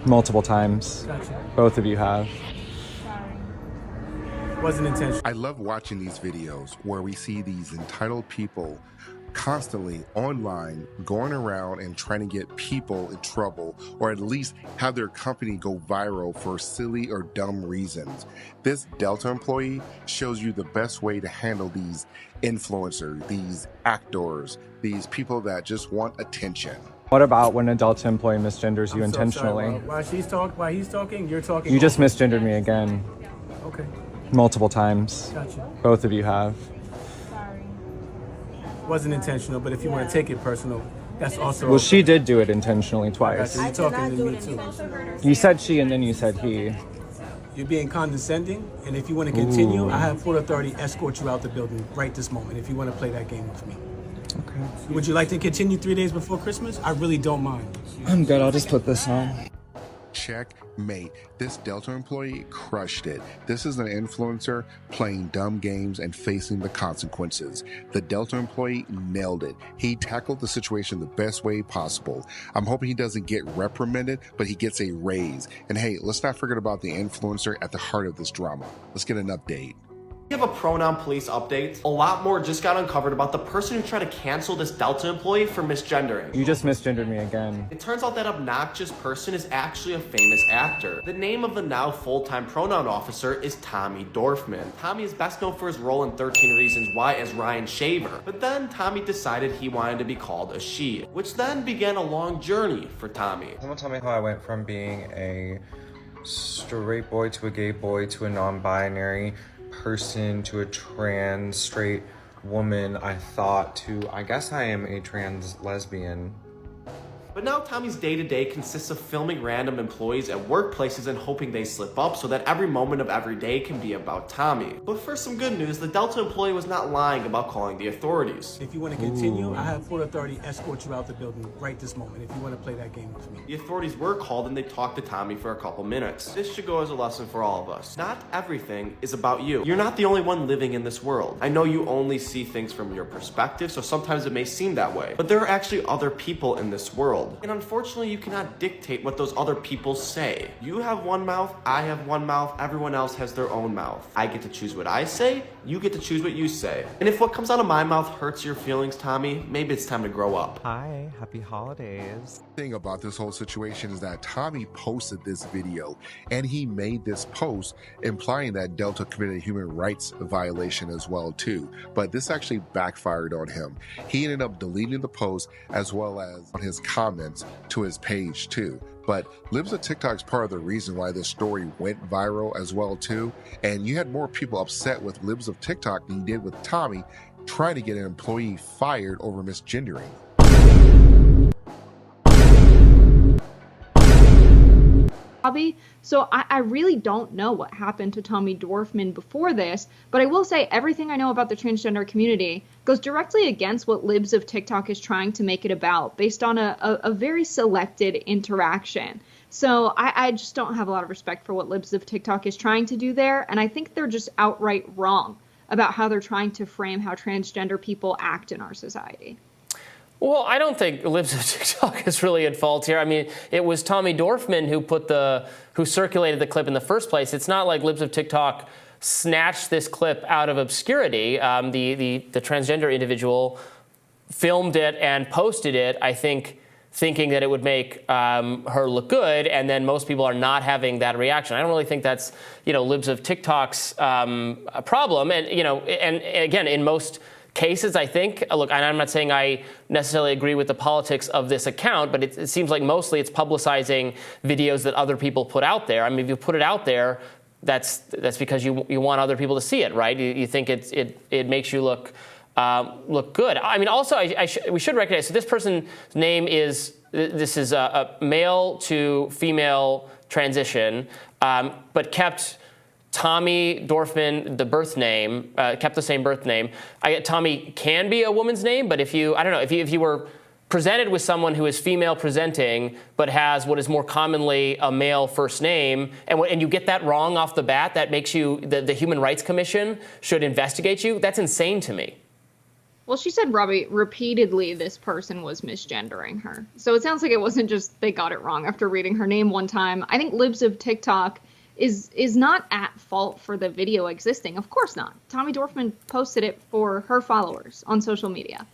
Multiple times. Gotcha. Both of you have. Wasn't intentional. I love watching these videos where we see these entitled people constantly online going around and trying to get people in trouble, or at least have their company go viral for silly or dumb reasons. This Delta employee shows you the best way to handle these influencers, these actors, these people that just want attention. What about when a Delta employee misgenders you I'm so intentionally? sorry. While he's talking, you're talking. You just misgendered me again. Okay. Multiple times. Gotcha. Both of you have. Wasn't intentional, but if you want to take it personal, that's also. Well, she did do it intentionally twice. You're talking to me too. You said she and then you said he. You're being condescending, and if you want to continue, I have full authority to escort you out the building right this moment if you want to play that game with me. Okay. Would you like to continue 3 days before Christmas? I really don't mind. I'm good. I'll just put this on. Checkmate. This Delta employee crushed it. This is an influencer playing dumb games and facing the consequences. The Delta employee nailed it. He tackled the situation the best way possible. I'm hoping he doesn't get reprimanded, but he gets a raise. And hey, let's not forget about the influencer at the heart of this drama. Let's get an update. We have a Pronoun police update. A lot more just got uncovered about the person who tried to cancel this Delta employee for misgendering. You just misgendered me again. It turns out that obnoxious person is actually a famous actor. The name of the now full-time Pronoun officer is Tommy Dorfman. Tommy is best known for his role in 13 Reasons Why as Ryan Shaver. But then Tommy decided he wanted to be called a she, which then began a long journey for Tommy. Someone tell me how I went from being a straight boy to a gay boy to a non-binary person to a trans straight woman, I thought, to I guess I am a trans lesbian. But now Tommy's day-to-day consists of filming random employees at workplaces and hoping they slip up so that every moment of every day can be about Tommy. But for some good news, the Delta employee was not lying about calling the authorities. If you want to continue, I have full authority to escort you out the building right this moment if you want to play that game with me. The authorities were called and they talked to Tommy for a couple minutes. This should go as a lesson for all of us. Not everything is about you. You're not the only one living in this world. I know you only see things from your perspective, so sometimes it may seem that way. But there are actually other people in this world. And unfortunately, you cannot dictate what those other people say. You have one mouth, I have one mouth, everyone else has their own mouth. I get to choose what I say, you get to choose what you say. And if what comes out of my mouth hurts your feelings, Tommy, maybe it's time to grow up. Hi, happy holidays. The thing about this whole situation is that Tommy posted this video and he made this post implying that Delta committed a human rights violation as well too. But this actually backfired on him. He ended up deleting the post as well as on his comments to his page too. But Libs of TikTok is part of the reason why this story went viral as well too. And you had more people upset with Libs of TikTok than you did with Tommy trying to get an employee fired over misgendering. So I really don't know what happened to Tommy Dorfman before this, but I will say everything I know about the transgender community goes directly against what Libs of TikTok is trying to make it about, based on a very selected interaction. So I just don't have a lot of respect for what Libs of TikTok is trying to do there, and I think they're just outright wrong about how they're trying to frame how transgender people act in our society. Well, I don't think Libs of TikTok is really at fault here. I mean, it was Tommy Dorfman who circulated the clip in the first place. It's not like Libs of TikTok snatched this clip out of obscurity. The transgender individual filmed it and posted it, I think, thinking that it would make her look good, and then most people are not having that reaction. I don't really think that's, Libs of TikTok's problem. And, and again, in most cases, I think, look, and I'm not saying I necessarily agree with the politics of this account, but it seems like mostly it's publicizing videos that other people put out there. I mean, if you put it out there, that's because you want other people to see it, right? You think it makes you look good. I mean, also, we should recognize, so this person's name is, this is a male to female transition, but kept Tommy Dorfman, the birth name, kept the same birth name. Tommy can be a woman's name, but if you were presented with someone who is female presenting but has what is more commonly a male first name, and you get that wrong off the bat, that makes you, the Human Rights Commission should investigate you. That's insane to me. Well, she said, Robbie, repeatedly this person was misgendering her. So it sounds like it wasn't just they got it wrong after reading her name one time. I think Libs of TikTok is not at fault for the video existing. Of course not. Tommy Dorfman posted it for her followers on social media,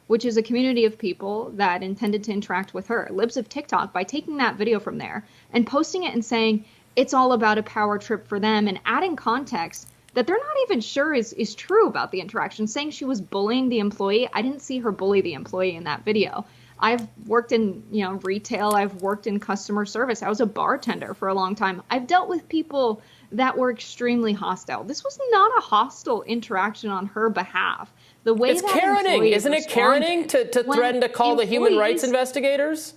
which is a community of people that intended to interact with her. Libs of TikTok, by taking that video from there and posting it and saying it's all about a power trip for them and adding context that they're not even sure is true about the interaction, saying she was bullying the employee. I didn't see her bully the employee in that video. I've worked in, retail. I've worked in customer service. I was a bartender for a long time. I've dealt with people that were extremely hostile. This was not a hostile interaction on her behalf. The way it's Karening, isn't it Karening to threaten to call the human rights investigators?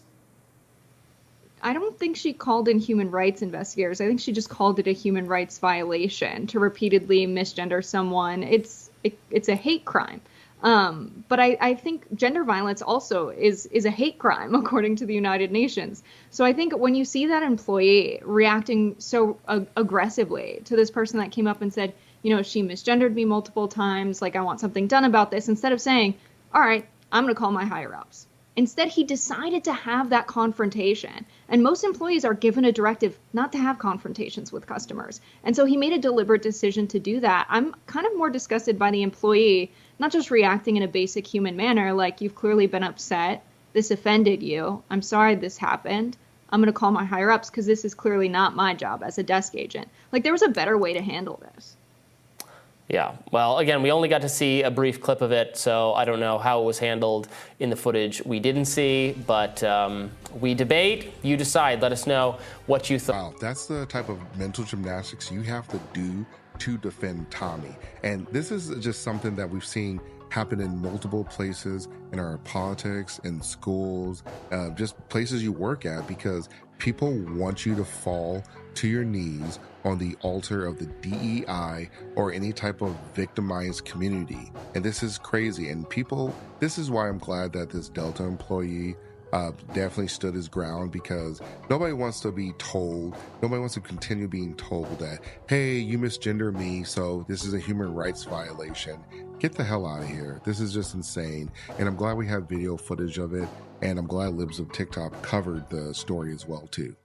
I don't think she called in human rights investigators. I think she just called it a human rights violation to repeatedly misgender someone. It's a hate crime. But I think gender violence also is a hate crime according to the United Nations. So I think when you see that employee reacting so aggressively to this person that came up and said, she misgendered me multiple times, like I want something done about this, instead of saying, all right, I'm going to call my higher ups. Instead, he decided to have that confrontation. And most employees are given a directive not to have confrontations with customers. And so he made a deliberate decision to do that. I'm kind of more disgusted by the employee, not just reacting in a basic human manner, like you've clearly been upset. This offended you. I'm sorry this happened. I'm going to call my higher ups because this is clearly not my job as a desk agent. Like there was a better way to handle this. Yeah, well, again, we only got to see a brief clip of it, so I don't know how it was handled in the footage we didn't see, but we debate, you decide. Let us know what you thought. Wow, that's the type of mental gymnastics you have to do to defend Tommy. And this is just something that we've seen happen in multiple places in our politics, in schools, just places you work at, because people want you to fall to your knees on the altar of the DEI or any type of victimized community. And this is crazy. And this is why I'm glad that this Delta employee definitely stood his ground, because nobody wants to continue being told that, hey, you misgender me, so this is a human rights violation. Get the hell out of here. This is just insane. And I'm glad we have video footage of it. And I'm glad Libs of TikTok covered the story as well, too.